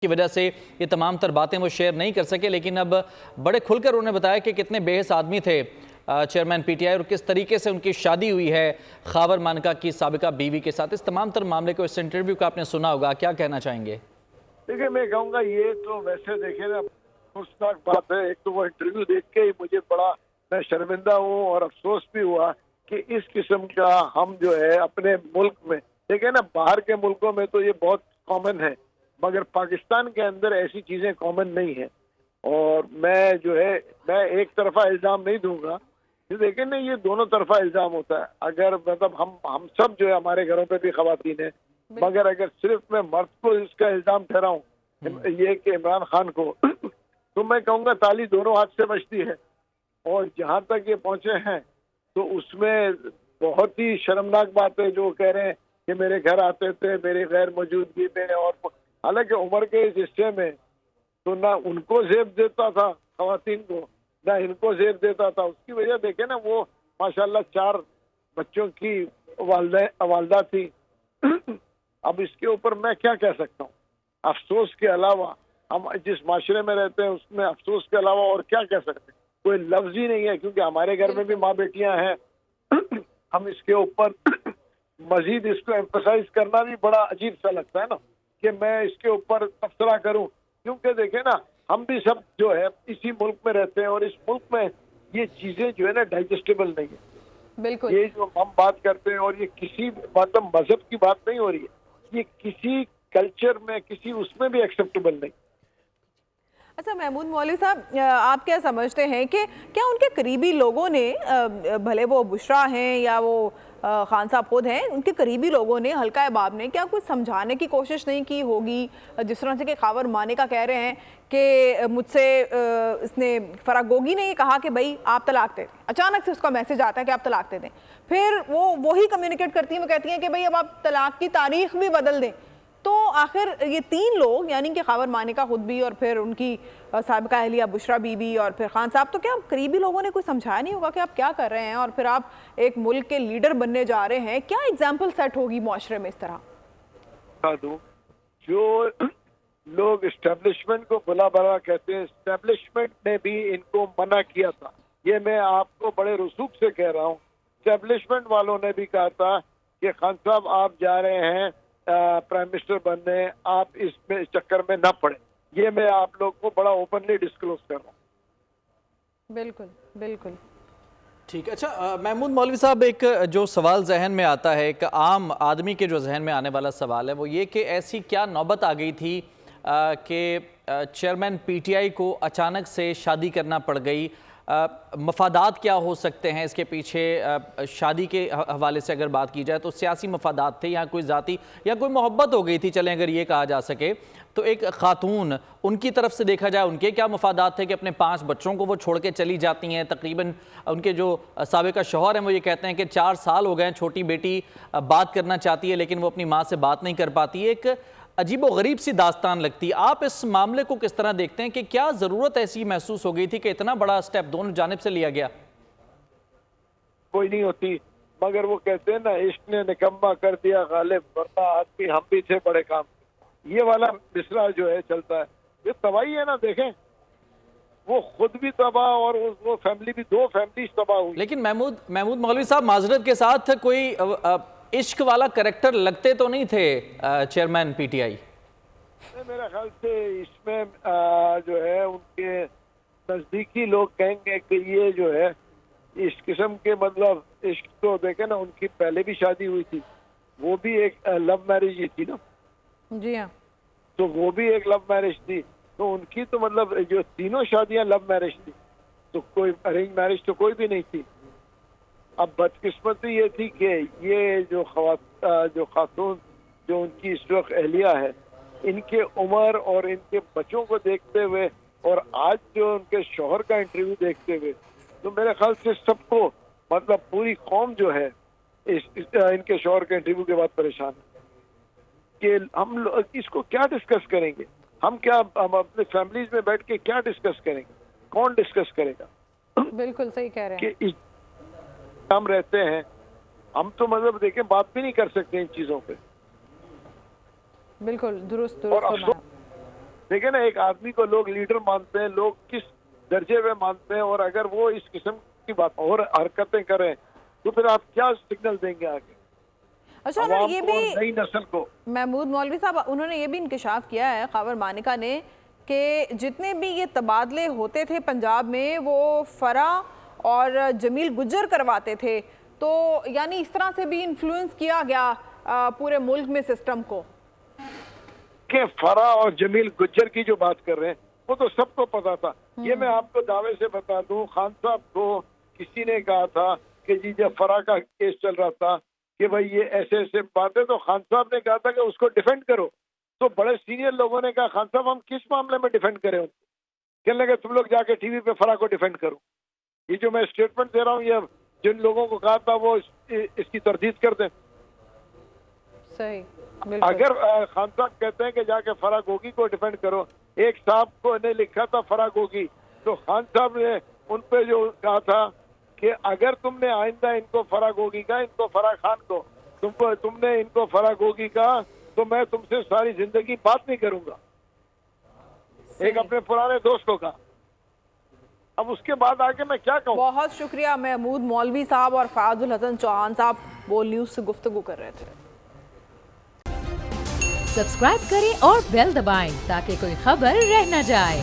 کی وجہ سے یہ تمام تر باتیں وہ شیئر نہیں کر سکے، لیکن اب بڑے کھل کر انہوں نے بتایا کہ کتنے بے حس آدمی تھے چیئرمین پی ٹی آئی اور کس طریقے سے ان کی شادی ہوئی ہے خاور مانکا کی سابقہ بیوی کے ساتھ۔ اس تمام تر معاملے کو، اس انٹرویو کو آپ نے سنا ہوگا، کیا کہنا چاہیں گے؟ دیکھیں، میں کہوں گا یہ تو ویسے دیکھیں نا افسوسناک بات ہے۔ ایک تو وہ انٹرویو دیکھ کے ہی مجھے بڑا میں شرمندہ ہوں اور افسوس بھی ہوا کہ اس قسم کا ہم جو ہے اپنے ملک میں دیکھیں نا، باہر کے ملکوں میں تو یہ بہت کامن ہے مگر پاکستان کے اندر ایسی چیزیں کامن نہیں ہیں۔ اور میں جو ہے میں ایک طرفہ الزام نہیں دوں گا، دیکھیں نا یہ دونوں طرفہ الزام ہوتا ہے۔ اگر مطلب ہم سب جو ہے ہمارے گھروں پہ بھی خواتین ہیں، مگر اگر صرف میں مرد کو اس کا الزام ٹھہراؤں یہ کہ عمران خان کو تو میں کہوں گا تالی دونوں ہاتھ سے بجتی ہے۔ اور جہاں تک یہ پہنچے ہیں تو اس میں بہت ہی شرمناک بات ہے جو کہہ رہے ہیں کہ میرے گھر آتے تھے میری غیر موجودگی میں، اور حالانکہ عمر کے اس حصے میں تو نہ ان کو زیب دیتا تھا خواتین کو، نہ ان کو زیب دیتا تھا۔ اس کی وجہ دیکھیں نا، وہ ماشاءاللہ 4 بچوں کی والدہ تھی۔ اب اس کے اوپر میں کیا کہہ سکتا ہوں؟ افسوس کے علاوہ ہم جس معاشرے میں رہتے ہیں اس میں افسوس کے علاوہ اور کیا کہہ سکتے ہیں؟ کوئی لفظ ہی نہیں ہے، کیونکہ ہمارے گھر میں بھی ماں بیٹیاں ہیں۔ ہم اس کے اوپر مزید اس کو ایمفسائز کرنا بھی بڑا عجیب سا لگتا ہے نا کہ میں اس کے اوپر تبصرہ کروں، کیونکہ دیکھیں نا ہم بھی سب جو ہے اسی ملک میں رہتے ہیں اور اس ملک میں یہ چیزیں جو ہے نا ڈائجسٹیبل نہیں ہے۔ بالکل یہ جو ہم بات کرتے ہیں اور یہ کسی مطلب مذہب کی بات نہیں ہو رہی ہے، یہ کسی کلچر میں کسی اس میں بھی ایکسیپٹیبل نہیں۔ اچھا محمود مولوی صاحب، آپ کیا سمجھتے ہیں کہ کیا ان کے قریبی لوگوں نے، بھلے وہ بشرا ہیں یا وہ خان صاحب خود ہیں، ان کے قریبی لوگوں نے، حلقہ احباب نے کیا کچھ سمجھانے کی کوشش نہیں کی ہوگی؟ جس طرح سے کہ خاور مانکا کہہ رہے ہیں کہ مجھ سے اس نے فرح گوگی نے یہ کہا کہ بھائی آپ طلاق دے دیں، اچانک سے اس کا میسج آتا ہے کہ آپ طلاق دے دیں، پھر وہ وہی کمیونیکیٹ کرتی ہیں، وہ کہتی ہیں کہ بھائی اب آپ طلاق کی تاریخ بھی بدل دیں۔ تو آخر یہ 3 لوگ یعنی کہ خاور مانکا خود بھی اور پھر ان کی سابقہ اہلیہ بشرا بی بی اور پھر خان صاحب، تو کیا قریبی لوگوں نے کوئی سمجھایا نہیں ہوگا کہ آپ کیا کر رہے ہیں اور پھر آپ ایک ملک کے لیڈر بننے جا رہے ہیں؟ کیا ایگزامپل سیٹ ہوگی معاشرے میں اس طرح؟ جو لوگ اسٹیبلشمنٹ کو بلا بلا کہتے ہیں، اسٹیبلشمنٹ نے بھی ان کو منع کیا تھا۔ یہ میں آپ کو بڑے رسوخ سے کہہ رہا ہوں، اسٹیبلشمنٹ والوں نے بھی کہا تھا کہ خان صاحب آپ جا رہے ہیں پرائم منسٹر بننے، آپ اس میں اس چکر میں نہ پڑیں۔ یہ میں آپ لوگ کو بڑا اوپنلی ڈسکلوز کر رہا ہوں۔ بالکل بالکل ٹھیک ہے۔ اچھا محمود مولوی صاحب، ایک جو سوال ذہن میں آتا ہے، ایک عام آدمی کے جو ذہن میں آنے والا سوال ہے وہ یہ کہ ایسی کیا نوبت آ گئی تھی کہ چیئرمین پی ٹی آئی کو اچانک سے شادی کرنا پڑ گئی؟ مفادات کیا ہو سکتے ہیں اس کے پیچھے؟ شادی کے حوالے سے اگر بات کی جائے تو سیاسی مفادات تھے یا کوئی ذاتی یا کوئی محبت ہو گئی تھی، چلیں اگر یہ کہا جا سکے تو ایک خاتون، ان کی طرف سے دیکھا جائے ان کے کیا مفادات تھے کہ اپنے 5 بچوں کو وہ چھوڑ کے چلی جاتی ہیں؟ تقریباً ان کے جو سابقہ شوہر ہیں وہ یہ کہتے ہیں کہ 4 سال ہو گئے ہیں، چھوٹی بیٹی بات کرنا چاہتی ہے لیکن وہ اپنی ماں سے بات نہیں کر پاتی۔ ایک عجیب و غریب سی داستان لگتی۔ آپ اس معاملے کو کس طرح دیکھتے ہیں کہ کیا ضرورت ایسی محسوس ہو گئی تھی کہ اتنا بڑا سٹیپ دونوں جانب سے لیا گیا؟ کوئی نہیں ہوتی، مگر وہ کہتے ہیں نا عشق نے نکمہ کر دیا غالب، ورنہ آدمی ہم بھی تھے بڑے کام۔ یہ والا مصرع جو ہے چلتا ہے، یہ تباہی ہے نا۔ دیکھیں وہ خود بھی تباہ اور وہ فیملی بھی، 2 فیملیز تباہ ہوئی۔ لیکن محمود مولوی صاحب، معذرت کے ساتھ کوئی عشق والا کریکٹر لگتے تو نہیں تھے چیئرمین پی ٹی آئی؟ میرے خیال سے اس میں جو ہے ان کے نزدیکی لوگ کہیں گے کہ یہ جو ہے اس قسم کے مطلب عشق تو دیکھیں نا، ان کی پہلے بھی شادی ہوئی تھی، وہ بھی ایک لو میرج ہی تھی نا۔ جی ہاں، تو وہ بھی ایک لو میرج تھی، تو ان کی تو مطلب جو تینوں شادیاں لو میرج تھی، تو کوئی ارینج میرج تو کوئی بھی نہیں تھی۔ اب بدقسمتی یہ تھی کہ یہ جو خاتون جو ان کی اس وقت اہلیہ ہے، ان کے عمر اور ان کے بچوں کو دیکھتے ہوئے اور آج جو ان کے شوہر کا انٹرویو دیکھتے ہوئے، تو میرے خیال سے سب کو مطلب پوری قوم جو ہے ان کے شوہر کے انٹرویو کے بعد پریشان ہے کہ ہم اس کو کیا ڈسکس کریں گے، ہم اپنے فیملیز میں بیٹھ کے کیا ڈسکس کریں گے، کون ڈسکس کرے گا؟ بالکل صحیح کہہ رہے ہیں کہ ہم رہتے ہیں، ہم تو مطلب دیکھیں بات بھی نہیں کر سکتے ان چیزوں پہ۔ بالکل درست اور فرمایا۔ دیکھیں نا ایک آدمی کو لوگ لیڈر مانتے ہیں, لوگ کس درجے میں مانتے ہیں, اور اگر وہ اس قسم کی بات اور حرکتیں کریں تو پھر آپ کیا سگنل دیں گے آگے اچھا انہوں نے یہ بھی نئی نسل کو؟ محمود مولوی صاحب انہوں نے یہ بھی انکشاف کیا ہے خاور مانیکا نے کہ جتنے بھی یہ تبادلے ہوتے تھے پنجاب میں وہ فرا اور جمیل گجر کرواتے تھے, تو یعنی اس طرح سے بھی انفلوئنس کیا گیا پورے ملک میں سسٹم کو کہ فرا اور جمیل گجر کی جو بات کر رہے ہیں وہ تو سب کو پتا تھا. یہ میں آپ کو دعوے سے بتا دوں, خان صاحب کو کسی نے کہا تھا کہ جی جب فرا کا کیس چل رہا تھا کہ بھائی یہ ایسے ایسے باتیں, تو خان صاحب نے کہا تھا کہ اس کو ڈیفینڈ کرو. تو بڑے سینئر لوگوں نے کہا خان صاحب ہم کس معاملے میں ڈیفینڈ کریں ان کو؟ کہنے لگے تم لوگ جا کے ٹی وی پہ فرا کو ڈیفینڈ کرو. یہ جو میں اسٹیٹمنٹ دے رہا ہوں یہ جن لوگوں کو کہا تھا وہ اس کی تردید کر دیں. صحیح. اگر خان صاحب کہتے ہیں کہ جا کے فرا گوگی کو ڈیفینڈ کرو, ایک صاحب کو نے لکھا تھا فرا گوگی, تو خان صاحب نے ان پہ جو کہا تھا کہ اگر تم نے آئندہ ان کو فرا گوگی کا, ان کو فرا خان کو تم نے ان کو فرا گوگی کا, تو میں تم سے ساری زندگی بات نہیں کروں گا. ایک اپنے پرانے دوست کو کہا. اب اس کے بعد آگے میں کیا کہوں؟ بہت شکریہ محمود مولوی صاحب اور فیاض الحسن چوہان صاحب بول نیوز سے گفتگو کر رہے تھے. سبسکرائب کریں اور بیل دبائیں تاکہ کوئی خبر رہ نہ جائے.